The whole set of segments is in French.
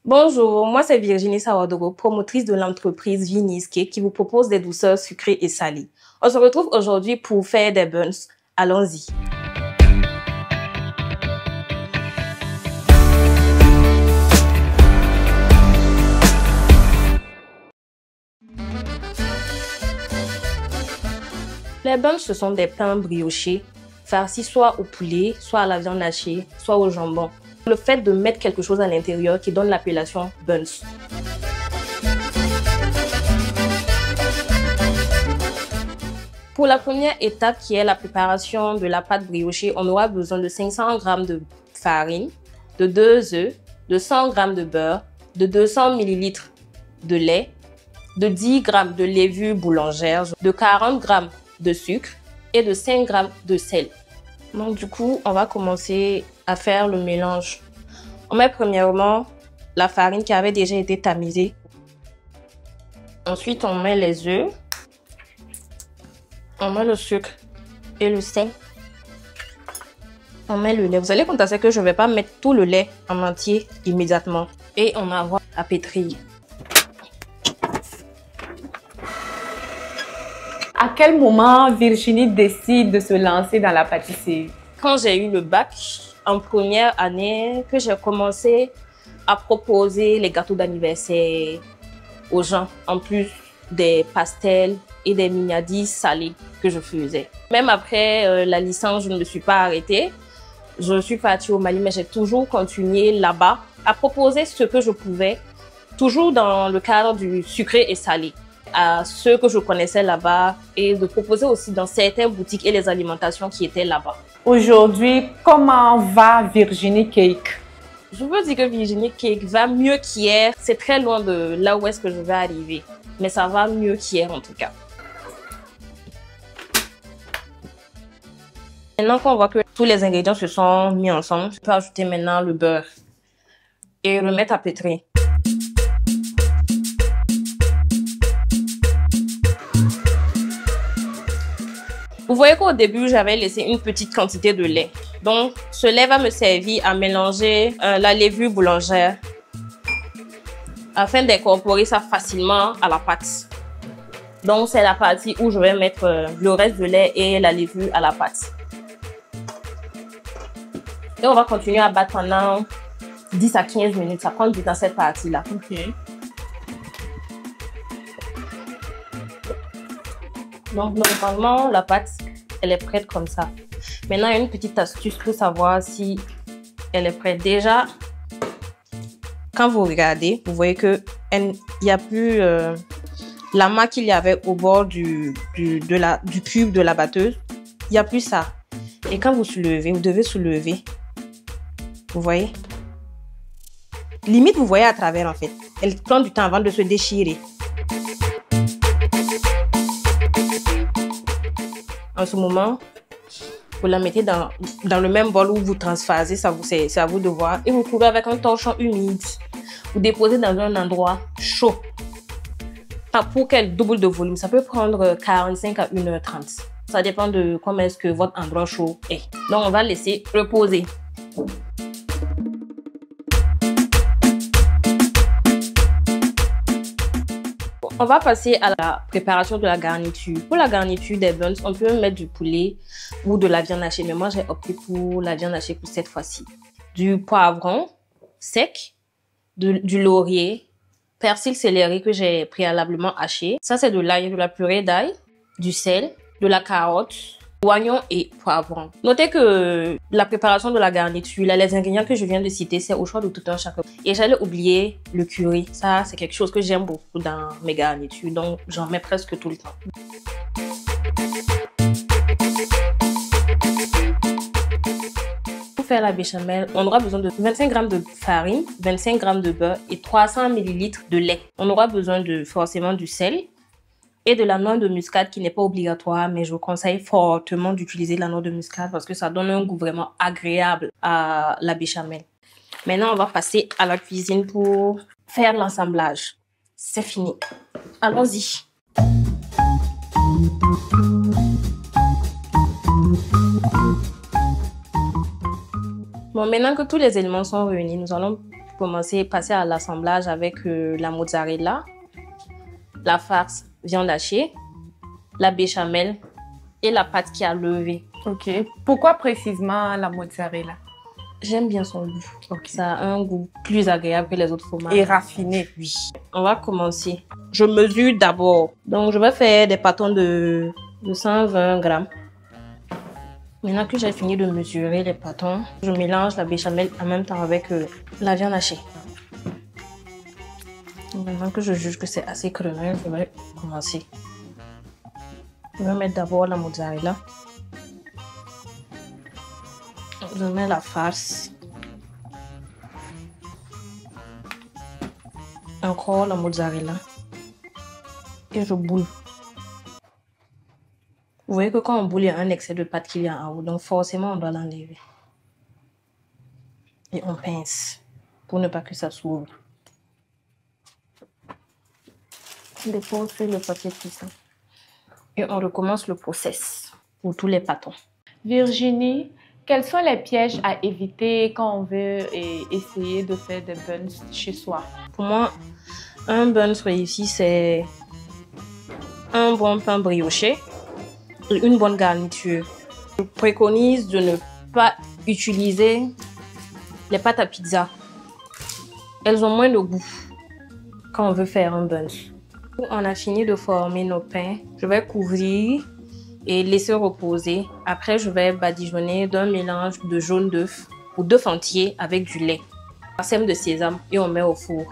Bonjour, moi c'est Virginie Sawadogo, promotrice de l'entreprise Vinny's Cake qui vous propose des douceurs sucrées et salées. On se retrouve aujourd'hui pour faire des buns. Allons-y. Les buns, ce sont des pains briochés, farcis soit au poulet, soit à la viande hachée, soit au jambon. Le fait de mettre quelque chose à l'intérieur qui donne l'appellation buns. Pour la première étape qui est la préparation de la pâte briochée, on aura besoin de 500 g de farine, de 2 œufs, de 100 g de beurre, de 200 ml de lait, de 10 g de levure boulangère, de 40 g de sucre et de 5 g de sel. Donc du coup, on va commencer à faire le mélange. On met premièrement la farine qui avait déjà été tamisée. Ensuite, on met les œufs. On met le sucre et le sel. On met le lait. Vous allez constater que je ne vais pas mettre tout le lait en entier immédiatement. Et on va à pétrir. À quel moment Virginie décide de se lancer dans la pâtisserie? Quand j'ai eu le bac, en première année, que j'ai commencé à proposer les gâteaux d'anniversaire aux gens, en plus des pastels et des mignardis salés que je faisais. Même après la licence, je ne me suis pas arrêtée. Je suis partie au Mali, mais j'ai toujours continué là-bas à proposer ce que je pouvais, toujours dans le cadre du sucré et salé, à ceux que je connaissais là-bas et de proposer aussi dans certaines boutiques et les alimentations qui étaient là-bas. Aujourd'hui, comment va Virginie Cake? Je veux dire que Virginie Cake va mieux qu'hier. C'est très loin de là où est-ce que je vais arriver, mais ça va mieux qu'hier en tout cas. Maintenant qu'on voit que tous les ingrédients se sont mis ensemble, je peux ajouter maintenant le beurre et le mettre à pétrir. Vous voyez qu'au début, j'avais laissé une petite quantité de lait. Donc, ce lait va me servir à mélanger la levure boulangère afin d'incorporer ça facilement à la pâte. Donc, c'est la partie où je vais mettre le reste de lait et la levure à la pâte. Et on va continuer à battre pendant 10 à 15 minutes. Ça prend du temps cette partie-là. Ok. Donc, normalement, la pâte, elle est prête comme ça. Maintenant, il y a une petite astuce pour savoir si elle est prête. Déjà, quand vous regardez, vous voyez qu'il n'y a plus la main qu'il y avait au bord du cube de la batteuse. Il n'y a plus ça. Et quand vous soulevez, vous devez soulever. Vous voyez? Limite, vous voyez à travers en fait. Elle prend du temps avant de se déchirer. En ce moment, vous la mettez dans le même bol où vous transphasez, c'est à vous de voir. Et vous couvrez avec un torchon humide. Vous déposez dans un endroit chaud. Pour qu'elle double de volume, ça peut prendre 45 à 1h30. Ça dépend de comment est-ce que votre endroit chaud est. Donc, on va laisser reposer. On va passer à la préparation de la garniture. Pour la garniture des buns, on peut mettre du poulet ou de la viande hachée. Mais moi, j'ai opté pour la viande hachée pour cette fois-ci. Du poivron sec, du laurier, persil céleri que j'ai préalablement haché. Ça, c'est de l'ail, de la purée d'ail, du sel, de la carotte, oignon et poivron. Notez que la préparation de la garniture, là, les ingrédients que je viens de citer, c'est au choix de tout un chacun. Et j'allais oublier le curry. Ça, c'est quelque chose que j'aime beaucoup dans mes garnitures. Donc, j'en mets presque tout le temps. Pour faire la béchamel, on aura besoin de 25 g de farine, 25 g de beurre et 300 ml de lait. On aura besoin forcément du sel et de la noix de muscade qui n'est pas obligatoire, mais je vous conseille fortement d'utiliser la noix de muscade parce que ça donne un goût vraiment agréable à la béchamel. Maintenant, on va passer à la cuisine pour faire l'assemblage. C'est fini. Allons-y. Bon, maintenant que tous les éléments sont réunis, nous allons passer à l'assemblage avec la mozzarella, la farce viande hachée, la béchamel et la pâte qui a levé. Ok. Pourquoi précisément la mozzarella? J'aime bien son goût. Ok. Ça a un goût plus agréable que les autres fromages. Et raffiné. Oui. On va commencer. Je mesure d'abord. Donc, je vais faire des pâtons de 120 grammes. Maintenant que j'ai fini de mesurer les pâtons, je mélange la béchamel en même temps avec la viande hachée. Maintenant que je juge que c'est assez crémeux, je vais commencer. Je vais mettre d'abord la mozzarella. Je mets la farce. Encore la mozzarella. Et je boule. Vous voyez que quand on boule, il y a un excès de pâte qu'il y a en haut. Donc forcément, on doit l'enlever. Et on pince pour ne pas que ça s'ouvre. On dépose sur le papier cuisson. Et on recommence le process pour tous les pâtons. Virginie, quels sont les pièges à éviter quand on veut essayer de faire des buns chez soi? Pour moi, un buns réussi, c'est un bon pain brioché et une bonne garniture. Je préconise de ne pas utiliser les pâtes à pizza. Elles ont moins de goût quand on veut faire un buns. On a fini de former nos pains. Je vais couvrir et laisser reposer. Après, je vais badigeonner d'un mélange de jaune d'œuf ou d'œuf entier avec du lait, un sème de sésame et on met au four.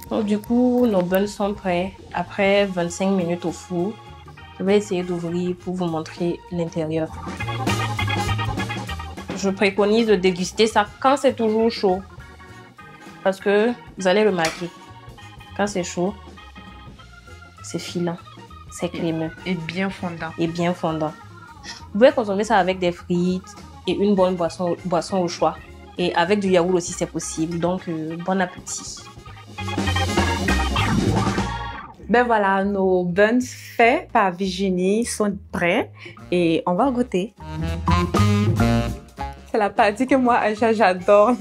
Donc, du coup, nos buns sont prêts. Après 25 minutes au four, je vais essayer d'ouvrir pour vous montrer l'intérieur. Je préconise de déguster ça quand c'est toujours chaud. Parce que vous allez remarquer, quand c'est chaud, c'est filant, c'est crémeux. Et bien fondant. Et bien fondant. Vous pouvez consommer ça avec des frites et une bonne boisson au choix. Et avec du yaourt aussi, c'est possible. Donc, bon appétit. Ben voilà, nos buns faits par Virginie sont prêts et on va goûter. C'est la partie que moi, Aïcha, j'adore.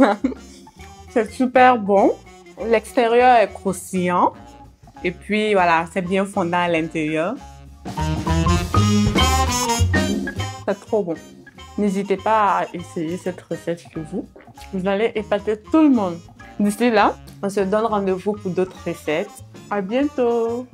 C'est super bon. L'extérieur est croustillant. Et puis voilà, c'est bien fondant à l'intérieur. C'est trop bon. N'hésitez pas à essayer cette recette chez vous. Vous allez épater tout le monde. D'ici là, on se donne rendez-vous pour d'autres recettes. À bientôt!